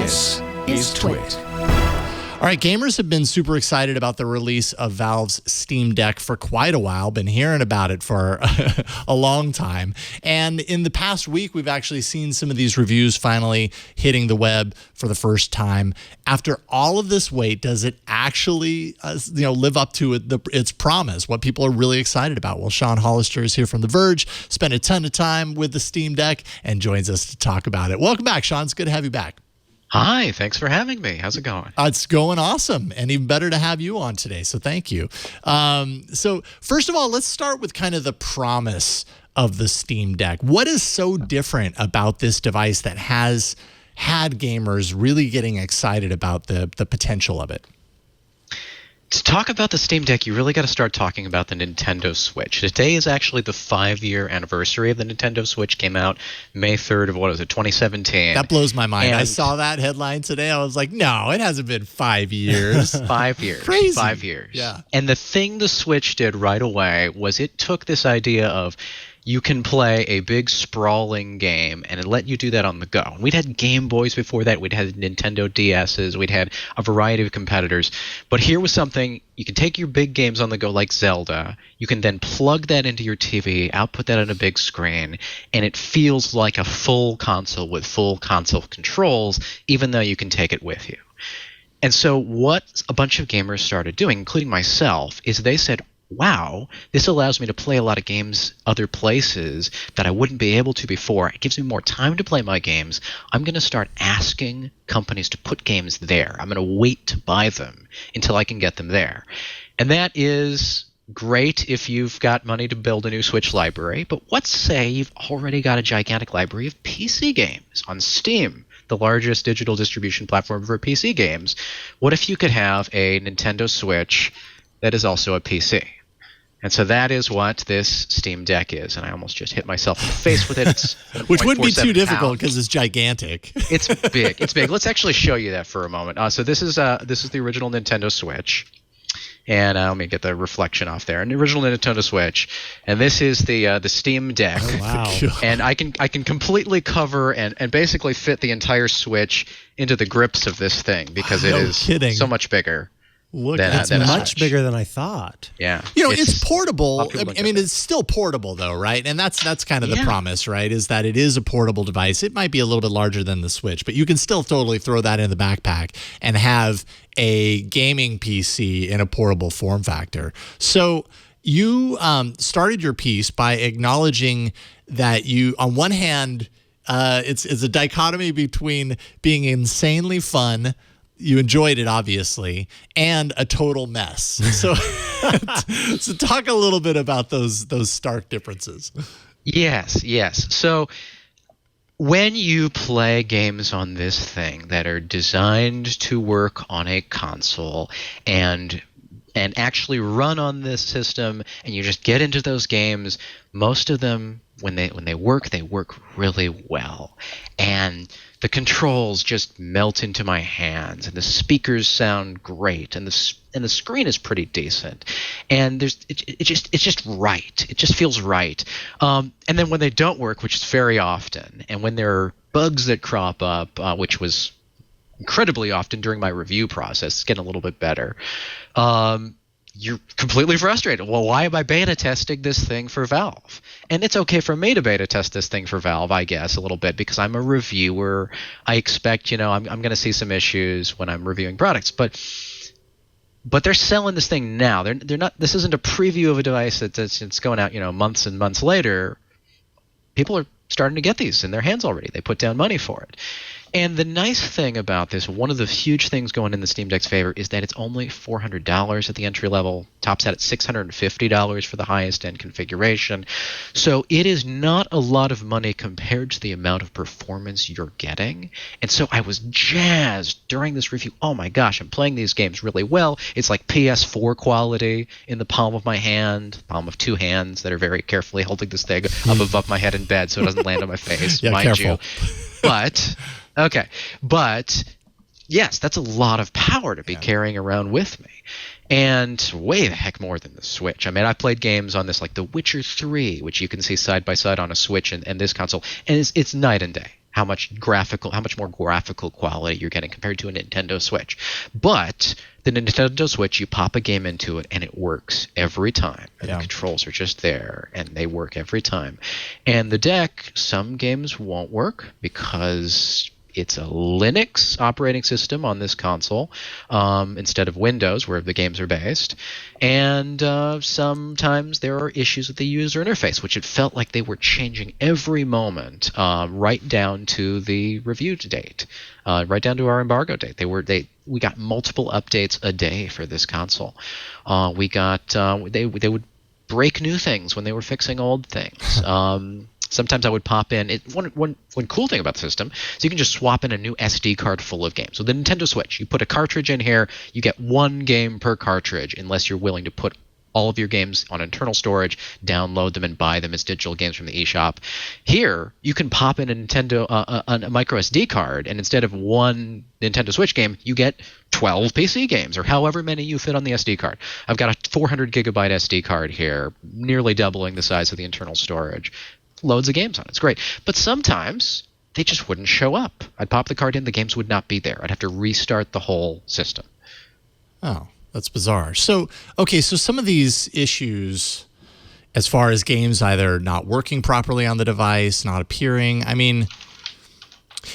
This is TWiT. All right, gamers have been super excited about the release of Valve's Steam Deck for quite a while. Been hearing about it for a long time. And in the past week, we've actually seen some of these reviews finally hitting the web for the first time. After all of this wait, does it actually live up to its promise, what people are really excited about? Well, Sean Hollister is here from The Verge, spent a ton of time with the Steam Deck, and joins us to talk about it. Welcome back, Sean. It's good to have you back. Hi, thanks for having me. How's it going? It's going awesome, and even better to have you on today, so thank you. So first of all, let's start with kind of the promise of the Steam Deck. What is so different about this device that has had gamers really getting excited about the potential of it? To talk about the Steam Deck, you really got to start talking about the Nintendo Switch. Today is actually the 5-year anniversary of the Nintendo Switch. Came out May 3rd of, 2017. That blows my mind. I saw that headline today. I was like, no, it hasn't been 5 years. 5 years. Crazy. 5 years. Yeah. And the thing the Switch did right away was it took this idea of you can play a big sprawling game and it let you do that on the go. And we'd had Game Boys before that. We'd had Nintendo DSs. We'd had a variety of competitors. But here was something, you can take your big games on the go like Zelda. You can then plug that into your TV, output that on a big screen, and it feels like a full console with full console controls, even though you can take it with you. And so what a bunch of gamers started doing, including myself, is they said, wow, this allows me to play a lot of games other places that I wouldn't be able to before. It gives me more time to play my games. I'm going to start asking companies to put games there. I'm going to wait to buy them until I can get them there. And that is great if you've got money to build a new Switch library. But let's say you've already got a gigantic library of PC games on Steam, the largest digital distribution platform for PC games. What if you could have a Nintendo Switch that is also a PC? And so that is what this Steam Deck is. And I almost just hit myself in the face with it. It's which wouldn't be too difficult because it's gigantic. It's big. It's big. Let's actually show you that for a moment. So this is the original Nintendo Switch. And let me get the reflection off there. An original Nintendo Switch. And this is the Steam Deck. Oh, wow. And I can completely cover and basically fit the entire Switch into the grips of this thing because it is so much bigger. Look, it's much bigger than I thought. Yeah. It's portable. I mean, it's still portable, though, right? And that's kind of the promise, right, is that it is a portable device. It might be a little bit larger than the Switch, but you can still totally throw that in the backpack and have a gaming PC in a portable form factor. So you started your piece by acknowledging that you, on one hand, it's a dichotomy between being insanely fun, you enjoyed it, obviously, and a total mess. So, so talk a little bit about those stark differences. Yes. So when you play games on this thing that are designed to work on a console and actually run on this system, and you just get into those games, most of them, when they work really well. And the controls just melt into my hands, and the speakers sound great, and the screen is pretty decent, and it's just right. It just feels right. And then when they don't work, which is very often, and when there are bugs that crop up, which was incredibly often during my review process, it's getting a little bit better. You're completely frustrated. Well, why am I beta testing this thing for Valve? And it's okay for me to beta test this thing for Valve, I guess, a little bit, because I'm a reviewer. I expect, I'm going to see some issues when I'm reviewing products. But they're selling this thing now. They're not. This isn't a preview of a device that's going out, months and months later. People are starting to get these in their hands already. They put down money for it. And the nice thing about this, one of the huge things going in the Steam Deck's favor, is that it's only $400 at the entry level, tops out at $650 for the highest end configuration. So it is not a lot of money compared to the amount of performance you're getting. And so I was jazzed during this review. Oh my gosh, I'm playing these games really well. It's like PS4 quality in the palm of my hand, palm of two hands that are very carefully holding this thing up above my head in bed so it doesn't land on my face, mind you. But yes, that's a lot of power to be carrying around with me. And way the heck more than the Switch. I mean, I played games on this like The Witcher 3, which you can see side by side on a Switch and this console, and it's night and day. how much more graphical quality you're getting compared to a Nintendo Switch. But the Nintendo Switch, you pop a game into it and it works every time. And the controls are just there and they work every time. And the deck, some games won't work because it's a Linux operating system on this console instead of Windows, where the games are based. And sometimes there are issues with the user interface, which it felt like they were changing every moment, right down to the review date, right down to our embargo date. We got multiple updates a day for this console. They would break new things when they were fixing old things. Sometimes I would pop in. One cool thing about the system is you can just swap in a new SD card full of games. So the Nintendo Switch, you put a cartridge in here, you get one game per cartridge, unless you're willing to put all of your games on internal storage, download them, and buy them as digital games from the eShop. Here, you can pop in a micro SD card, and instead of one Nintendo Switch game, you get 12 PC games, or however many you fit on the SD card. I've got a 400 gigabyte SD card here, nearly doubling the size of the internal storage. Loads of games on it. It's great. But sometimes they just wouldn't show up. I'd pop the card in, the games would not be there. I'd have to restart the whole system. Oh, that's bizarre. So some of these issues, as far as games either not working properly on the device, not appearing, I mean,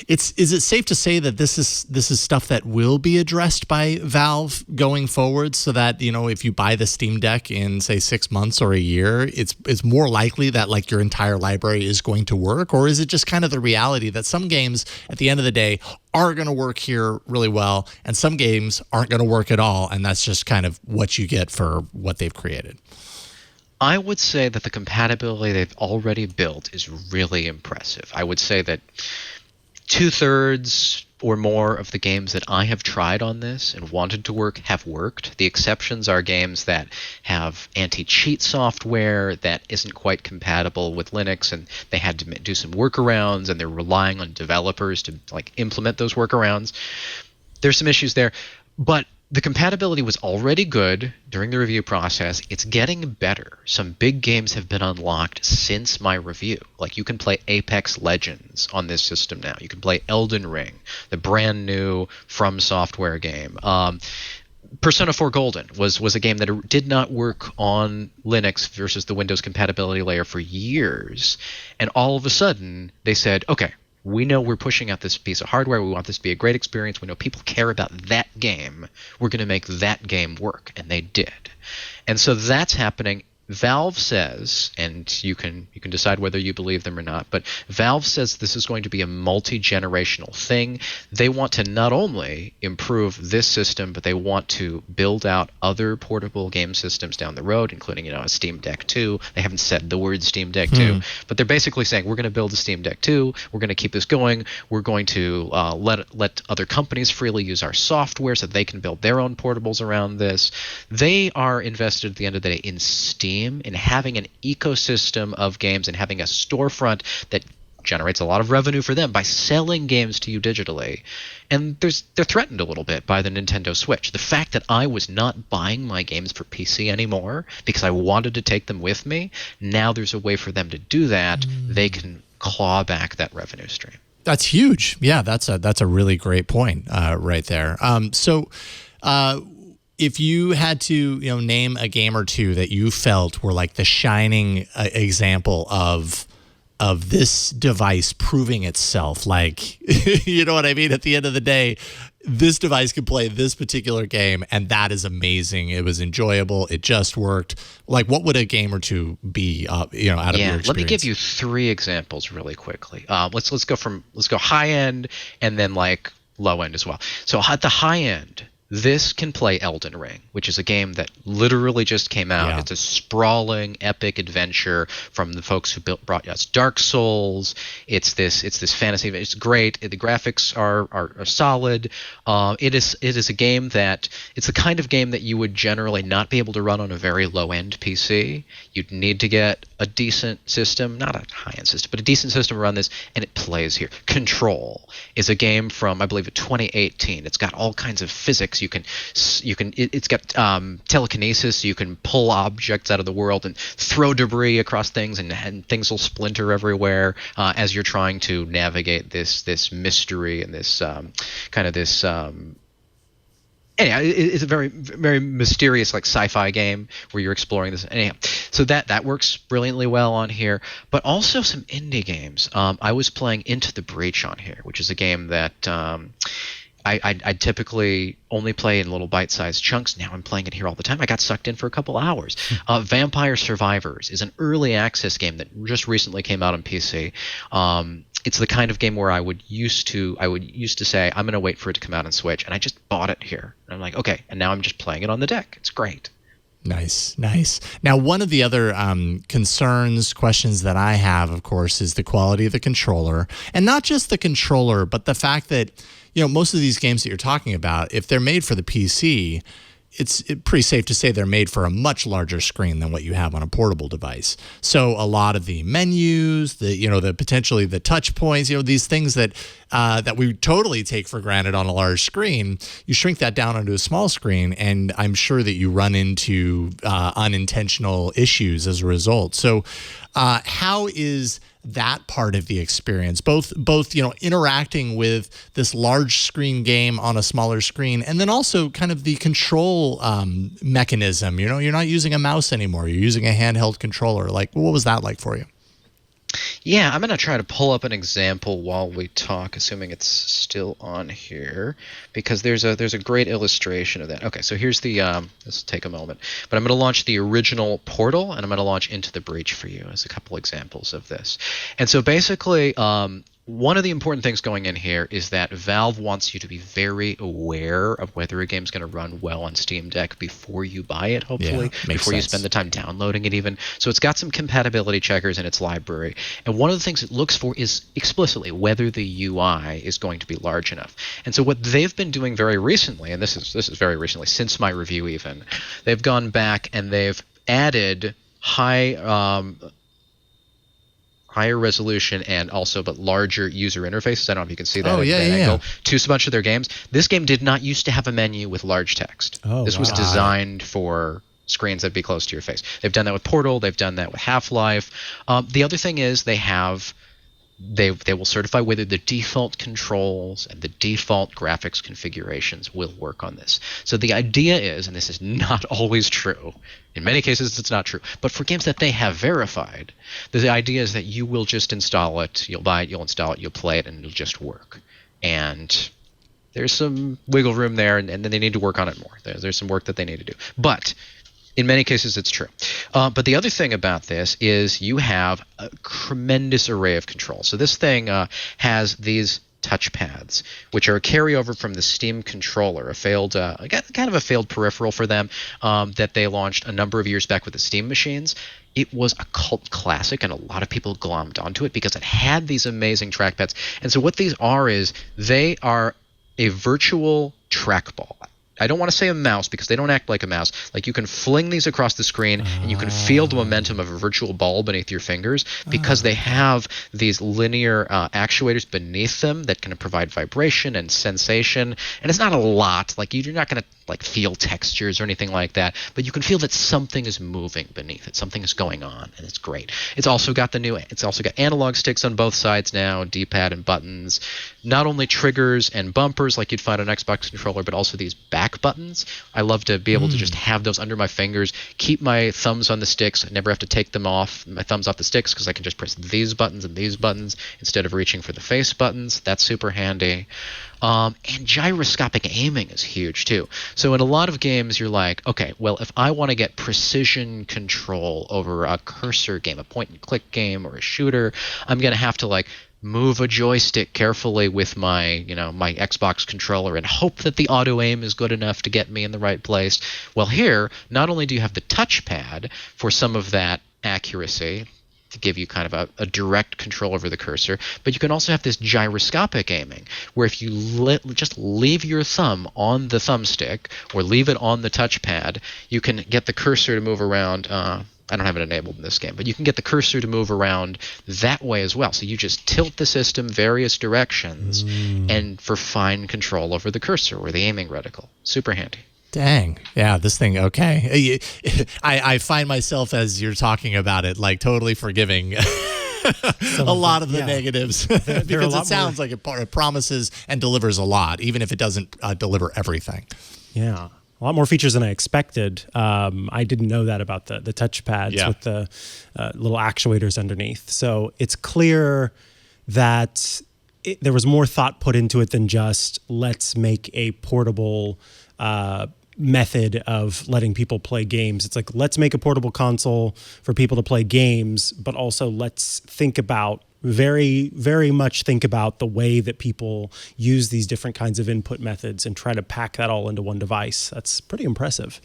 is it safe to say that this is stuff that will be addressed by Valve going forward, so that, you know, if you buy the Steam Deck in, say, 6 months or a year, it's more likely that like your entire library is going to work? Or is it just kind of the reality that some games at the end of the day are going to work here really well, and some games aren't going to work at all, and that's just kind of what you get for what they've created? I would say that the compatibility they've already built is really impressive. I would say that 2/3 or more of the games that I have tried on this and wanted to work have worked. The exceptions are games that have anti-cheat software that isn't quite compatible with Linux, and they had to do some workarounds, and they're relying on developers to like implement those workarounds. There's some issues there, but the compatibility was already good during the review process. It's getting better. Some big games have been unlocked since my review. Like, you can play Apex Legends on this system now. You can play Elden Ring, the brand new From Software game. Persona 4 Golden was a game that did not work on Linux versus the Windows compatibility layer for years. And all of a sudden, they said, okay, we know we're pushing out this piece of hardware. We want this to be a great experience. We know people care about that game. We're going to make that game work. And they did. And so that's happening. Valve says, and you can decide whether you believe them or not, but Valve says this is going to be a multi-generational thing. They want to not only improve this system, but they want to build out other portable game systems down the road, including, you know, a Steam Deck 2. They haven't said the word Steam Deck 2, but they're basically saying we're going to build a Steam Deck 2. We're going to keep this going. We're going to let other companies freely use our software so they can build their own portables around this. They are invested at the end of the day in Steam, in having an ecosystem of games and having a storefront that generates a lot of revenue for them by selling games to you digitally. And they're threatened a little bit by the Nintendo Switch. The fact that I was not buying my games for PC anymore because I wanted to take them with me, now there's a way for them to do that. They can claw back that revenue stream. That's huge. Yeah, that's a really great point right there. If you had to, you know, name a game or two that you felt were like the shining example of this device proving itself, like, you know what I mean? At the end of the day, this device can play this particular game, and that is amazing. It was enjoyable. It just worked. Like, what would a game or two be, out of your experience? Let me give you 3 examples really quickly. Let's go high end and then like low end as well. So at the high end, this can play Elden Ring, which is a game that literally just came out. Yeah. It's a sprawling, epic adventure from the folks who brought us Dark Souls. It's this fantasy. It's great. The graphics are solid. It is a game that it's the kind of game that you would generally not be able to run on a very low end PC. You'd need to get a decent system, not a high-end system, but a decent system to run this, and it plays here. Control is a game from, I believe, 2018. It's got all kinds of physics. It's got telekinesis, so you can pull objects out of the world and throw debris across things, and things will splinter everywhere as you're trying to navigate this mystery and this anyhow, it's a very, very mysterious, like, sci-fi game where you're exploring this. Anyhow, so that works brilliantly well on here. But also some indie games. I was playing Into the Breach on here, which is a game that I typically only play in little bite-sized chunks. Now I'm playing it here all the time. I got sucked in for a couple hours. Vampire Survivors is an early access game that just recently came out on PC. It's the kind of game where I would used to say, I'm going to wait for it to come out on Switch, and I just bought it here. And I'm like, okay, and now I'm just playing it on the deck. It's great. Nice. Now, one of the other questions that I have, of course, is the quality of the controller. And not just the controller, but the fact that, most of these games that you're talking about, if they're made for the PC, it's pretty safe to say they're made for a much larger screen than what you have on a portable device. So a lot of the menus, the potentially the touch points, these things that we totally take for granted on a large screen, you shrink that down onto a small screen, and I'm sure that you run into unintentional issues as a result. So how is that part of the experience, both interacting with this large screen game on a smaller screen, and then also kind of the control mechanism? You're not using a mouse anymore, you're using a handheld controller. Like, what was that like for you? Yeah, I'm going to try to pull up an example while we talk, assuming it's still on here, because there's a great illustration of that. Okay, so here's this will take a moment, but I'm going to launch the original Portal, and I'm going to launch Into the Breach for you as a couple examples of this. And so basically, one of the important things going in here is that Valve wants you to be very aware of whether a game's going to run well on Steam Deck before you buy it, hopefully, before you spend the time downloading it even. So it's got some compatibility checkers in its library. And one of the things it looks for is explicitly whether the UI is going to be large enough. And so what they've been doing very recently, and this is very recently, since my review even, they've gone back and they've added higher resolution and also but larger user interfaces. I don't know if you can see that angle to a bunch of their games. This game did not used to have a menu with large text. This was designed for screens that'd be close to your face. They've done that with Portal. They've done that with Half-Life. The other thing is they will certify whether the default controls and the default graphics configurations will work on this. So the idea is, and this is not always true, in many cases it's not true, but for games that they have verified, the idea is that you will just install it, you'll buy it, you'll install it, you'll play it, and it'll just work. And there's some wiggle room there, and then they need to work on it more. There's some work that they need to do. But in many cases, it's true. But the other thing about this is you have a tremendous array of controls. So this thing has these touchpads, which are a carryover from the Steam controller, a failed peripheral for them that they launched a number of years back with the Steam machines. It was a cult classic, and a lot of people glommed onto it because it had these amazing trackpads. And so what these are is they are a virtual trackball. I don't want to say a mouse because they don't act like a mouse. Like, you can fling these across the screen and you can feel the momentum of a virtual ball beneath your fingers because they have these linear actuators beneath them that can provide vibration and sensation. And it's not a lot. Like, you're not going to feel textures or anything like that, but you can feel that something is moving beneath it. Something is going on, and it's great. It's also got analog sticks on both sides now, D-pad and buttons. Not only triggers and bumpers like you'd find on an Xbox controller, but also these back buttons. I love to be able to just have those under my fingers, keep my thumbs on the sticks. I never have to take my thumbs off the sticks because I can just press these buttons and these buttons instead of reaching for the face buttons. That's super handy. And gyroscopic aiming is huge too. So in a lot of games, you're like, okay, well, if I want to get precision control over a cursor game, a point-and-click game, or a shooter, I'm going to have to move a joystick carefully with my Xbox controller and hope that the auto aim is good enough to get me in the right place. Well, here, not only do you have the touchpad for some of that accuracy to give you kind of a direct control over the cursor, but you can also have this gyroscopic aiming, where if you just leave your thumb on the thumbstick or leave it on the touchpad, you can get the cursor to move around I don't have it enabled in this game, but you can get the cursor to move around that way as well. So you just tilt the system various directions and for fine control over the cursor or the aiming reticle. Super handy. Dang. Yeah, this thing, okay. I find myself, as you're talking about it, like totally forgiving a lot of the negatives because it sounds like it promises and delivers a lot, even if it doesn't deliver everything. Yeah. A lot more features than I expected. I didn't know that about the touchpads with the little actuators underneath. So it's clear that there was more thought put into it than just let's make a portable method of letting people play games. It's like, let's make a portable console for people to play games, but also let's think about very, very much think about the way that people use these different kinds of input methods and try to pack that all into one device. That's pretty impressive.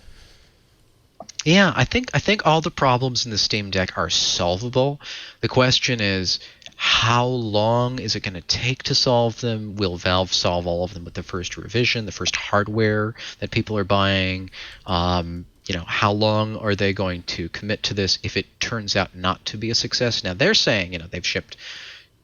Yeah, I think all the problems in the Steam Deck are solvable. The question is, how long is it going to take to solve them? Will Valve solve all of them with the first revision, the first hardware that people are buying? How long are they going to commit to this if it turns out not to be a success? Now they're saying,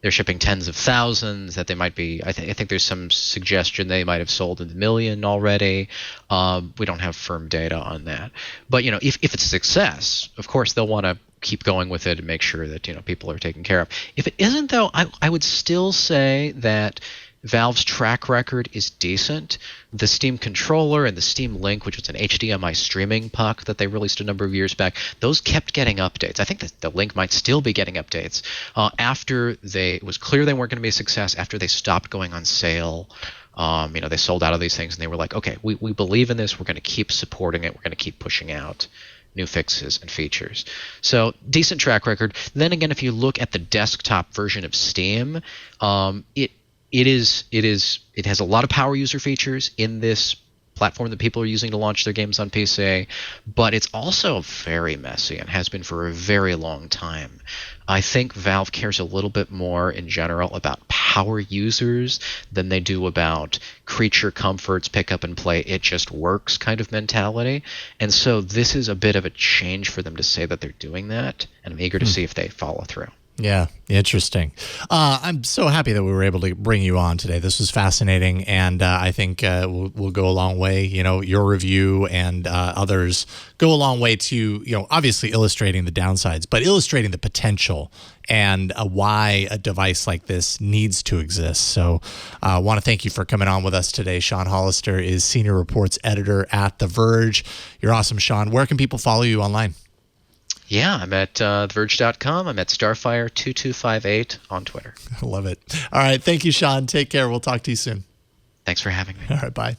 they're shipping tens of thousands, that they might be, I think there's some suggestion they might have sold in the million already. We don't have firm data on that. But, if it's a success, of course they'll want to keep going with it and make sure that, people are taken care of. If it isn't, though, I would still say that Valve's track record is decent. The Steam controller and the Steam Link, which was an HDMI streaming puck that they released a number of years back, those kept getting updates. I think that the Link might still be getting updates after it was clear they weren't going to be a success, after they stopped going on sale. They sold out of these things and they were like, okay, we believe in this. We're going to keep supporting it. We're going to keep pushing out new fixes and features. So decent track record. Then again, if you look at the desktop version of Steam, it has a lot of power user features in this platform that people are using to launch their games on PC, but it's also very messy and has been for a very long time. I think Valve cares a little bit more in general about power users than they do about creature comforts, pick up and play, it just works kind of mentality. And so this is a bit of a change for them to say that they're doing that, and I'm eager to see if they follow through. Yeah, interesting. I'm so happy that we were able to bring you on today. This was fascinating, and I think we'll go a long way. Your review and others go a long way to, obviously illustrating the downsides, but illustrating the potential and why a device like this needs to exist. So I want to thank you for coming on with us today. Sean Hollister is Senior Reports Editor at The Verge. You're awesome, Sean. Where can people follow you online? Yeah, I'm at theverge.com. I'm at Starfire2258 on Twitter. I love it. All right. Thank you, Sean. Take care. We'll talk to you soon. Thanks for having me. All right. Bye.